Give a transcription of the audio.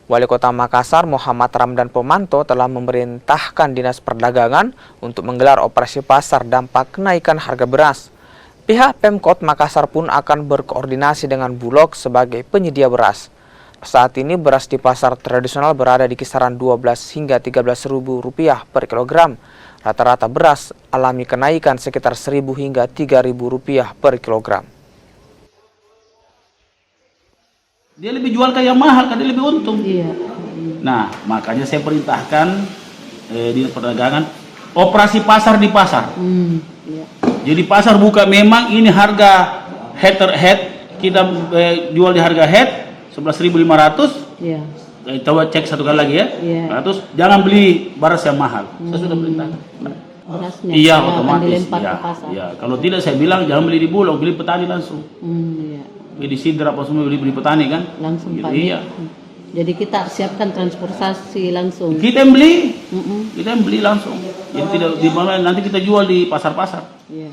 Wali Kota Makassar Muhammad Ramdan Pomanto telah memerintahkan Dinas Perdagangan untuk menggelar operasi pasar dampak kenaikan harga beras. Pihak Pemkot Makassar pun akan berkoordinasi dengan Bulog sebagai penyedia beras. Saat ini beras di pasar tradisional berada di kisaran 12 hingga 13 ribu rupiah per kilogram. Rata-rata beras alami kenaikan sekitar 1.000 hingga 3.000 rupiah per kilogram. Dia lebih jual kayak mahal, kan dia lebih untung. Iya. Nah, makanya saya perintahkan Dinas Perdagangan operasi pasar di pasar. Iya. Jadi pasar buka memang ini harga head per head, kita jual di harga head 11.500. Iya. Coba cek satu kali lagi ya. Iya. Nah, terus jangan beli beras yang mahal. Saya sudah perintahkan. Berasnya Iya, akan otomatis. dilempar Iya, ke pasar. iya. Kalau tidak saya bilang jangan beli di Bulog, beli petani langsung. Iya. Beli di Sidra apa semua beli petani kan? Langsung Gitu, Pak. iya. Jadi kita siapkan transportasi langsung. Kita yang beli. Kita yang beli langsung. Jadi tidak di mana nanti kita jual di pasar-pasar. Iya.